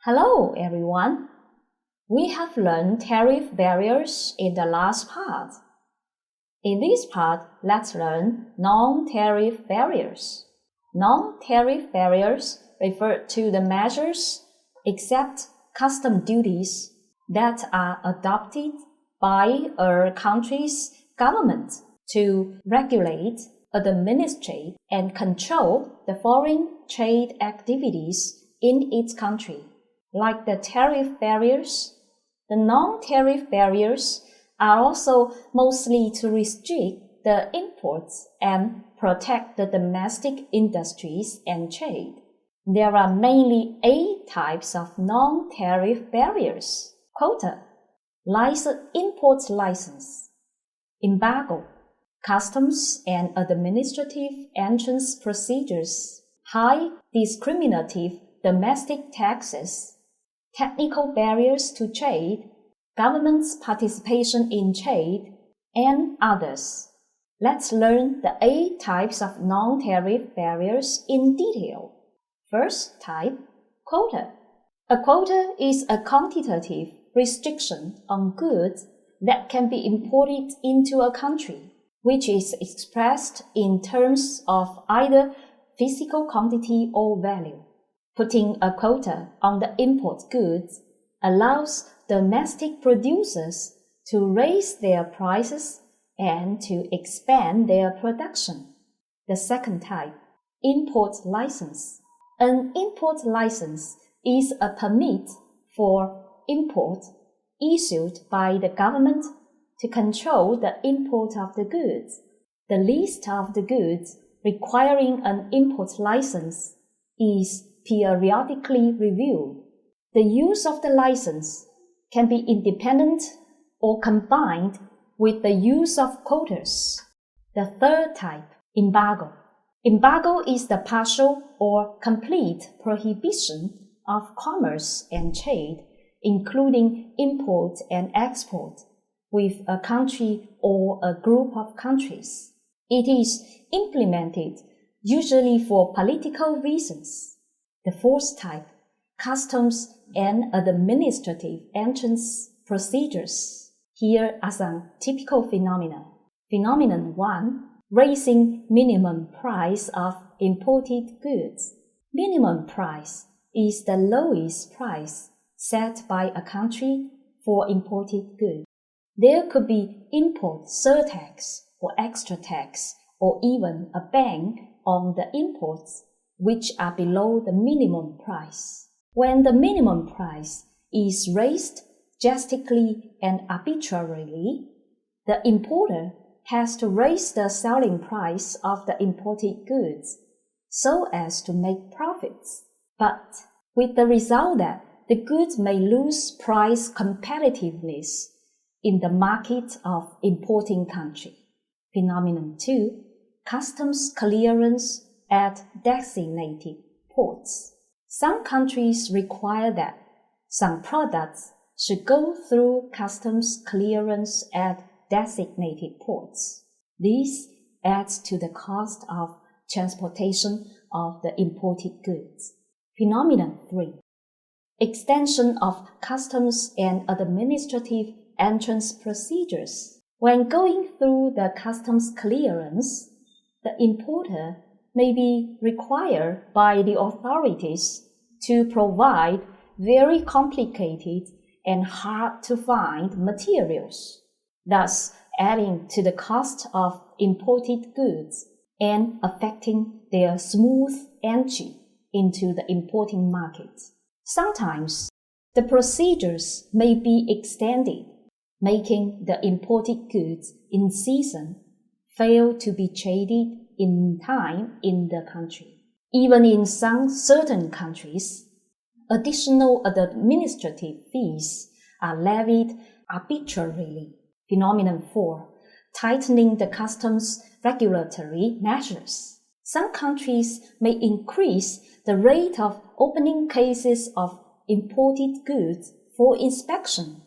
Hello, everyone. We have learned tariff barriers in the last part. In this part, let's learn non-tariff barriers. Non-tariff barriers refer to the measures, except custom duties, that are adopted by a country's government to regulate, administrate, and control the foreign trade activities in its country. Like the tariff barriers, the non-tariff barriers are also mostly to restrict the imports and protect the domestic industries and trade. There are mainly 8 types of non-tariff barriers: quota, import license, embargo, customs and administrative entrance procedures, high discriminative domestic taxes, technical barriers to trade, government's participation in trade, and others. Let's learn the 8 types of non-tariff barriers in detail. First type, quota. A quota is a quantitative restriction on goods that can be imported into a country, which is expressed in terms of either physical quantity or value. Putting a quota on the import goods allows domestic producers to raise their prices and to expand their production. The second type, import license. An import license is a permit for import issued by the government to control the import of the goods. The list of the goods requiring an import license is periodically reviewed. The use of the license can be independent or combined with the use of quotas. The third type, embargo. Embargo is the partial or complete prohibition of commerce and trade, including import and export, with a country or a group of countries. It is implemented usually for political reasons. The fourth type, customs and administrative entrance procedures. Here are some typical phenomena. Phenomenon 1, raising minimum price of imported goods. Minimum price is the lowest price set by a country for imported goods. There could be import surtax or extra tax or even a ban on the imports which are below the minimum price. When the minimum price is raised drastically and arbitrarily, the importer has to raise the selling price of the imported goods so as to make profits, but with the result that the goods may lose price competitiveness in the market of importing country. Phenomenon 2, customs clearance at designated ports. Some countries require that some products should go through customs clearance at designated ports. This adds to the cost of transportation of the imported goods. Phenomenon 3. Extension of customs and administrative entrance procedures. When going through the customs clearance, the importer may be required by the authorities to provide very complicated and hard-to-find materials, thus adding to the cost of imported goods and affecting their smooth entry into the importing market. Sometimes, the procedures may be extended, making the imported goods in season fail to be traded in time in the country. Even in some certain countries, additional administrative fees are levied arbitrarily. Phenomenon 4. Tightening the customs regulatory measures. Some countries may increase the rate of opening cases of imported goods for inspection,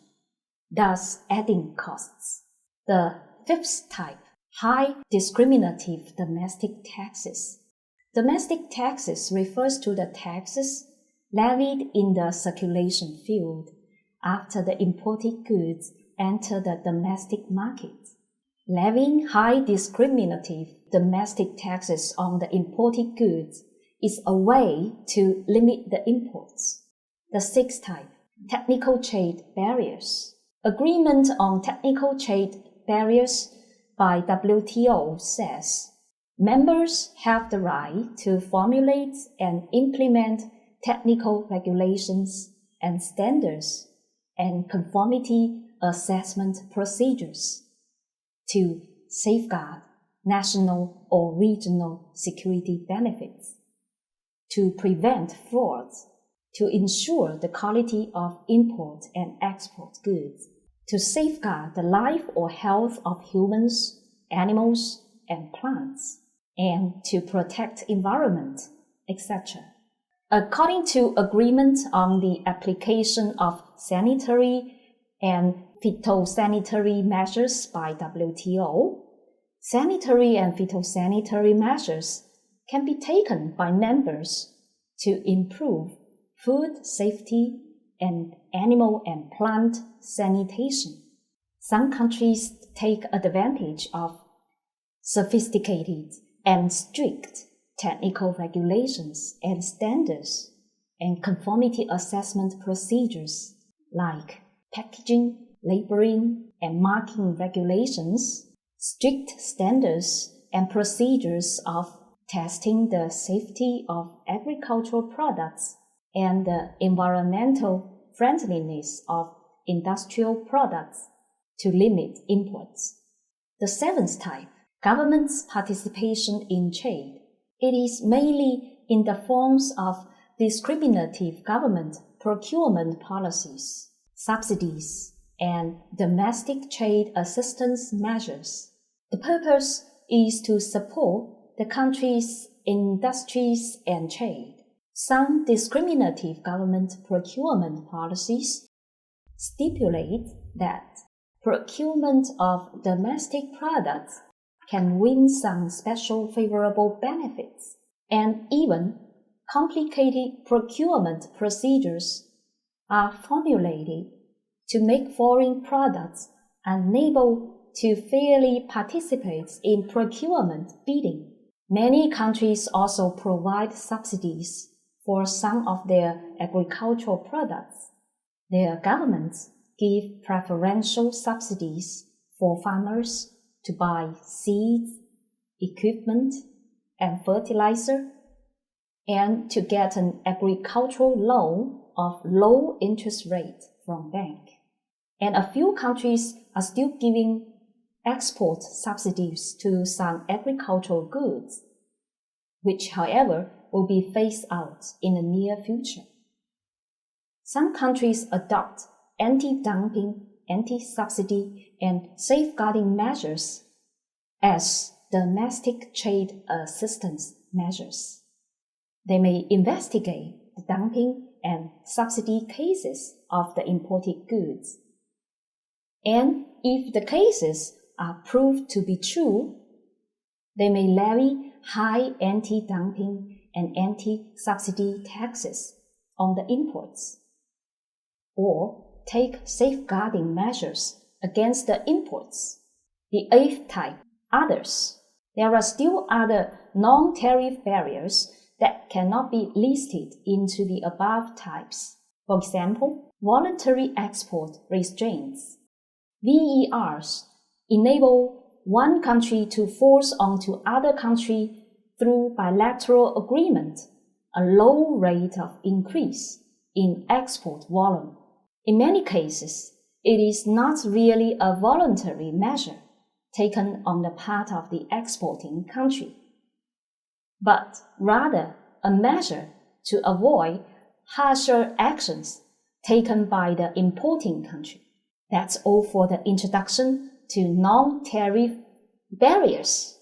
thus adding costs. The fifth type, high discriminative domestic taxes. Domestic taxes refers to the taxes levied in the circulation field after the imported goods enter the domestic market. Levying high discriminative domestic taxes on the imported goods is a way to limit the imports. The sixth type, technical trade barriers. Agreement on technical trade barriers by WTO says members have the right to formulate and implement technical regulations and standards and conformity assessment procedures to safeguard national or regional security benefits, to prevent frauds, to ensure the quality of import and export goods, to safeguard the life or health of humans, animals, and plants, and to protect environment, etc. According to agreement on the application of sanitary and phytosanitary measures by WTO, sanitary and phytosanitary measures can be taken by members to improve food safety and animal and plant sanitation. Some countries take advantage of sophisticated and strict technical regulations and standards and conformity assessment procedures like packaging, labeling, and marking regulations, strict standards and procedures of testing the safety of agricultural products and the environmental friendliness of industrial products to limit imports. The seventh type, government's participation in trade. It is mainly in the forms of discriminative government procurement policies, subsidies, and domestic trade assistance measures. The purpose is to support the country's industries and trade. Some discriminative government procurement policies stipulate that procurement of domestic products can win some special favorable benefits, and even complicated procurement procedures are formulated to make foreign products unable to fairly participate in procurement bidding. Many countries also provide subsidies for some of their agricultural products. Their governments give preferential subsidies for farmers to buy seeds, equipment, and fertilizer, and to get an agricultural loan of low interest rate from bank. And a few countries are still giving export subsidies to some agricultural goods, which, however, will be phased out in the near future. Some countries adopt anti-dumping, anti-subsidy, and safeguarding measures as domestic trade assistance measures. They may investigate the dumping and subsidy cases of the imported goods. And if the cases are proved to be true, they may levy high anti-dumping and anti-subsidy taxes on the imports, or take safeguarding measures against the imports. The eighth type, others. There are still other non-tariff barriers that cannot be listed into the above types. For example, voluntary export restraints. VERs enable one country to force onto other country through bilateral agreement a low rate of increase in export volume. In many cases, it is not really a voluntary measure taken on the part of the exporting country, but rather a measure to avoid harsher actions taken by the importing country. That's all for the introduction to non-tariff barriers.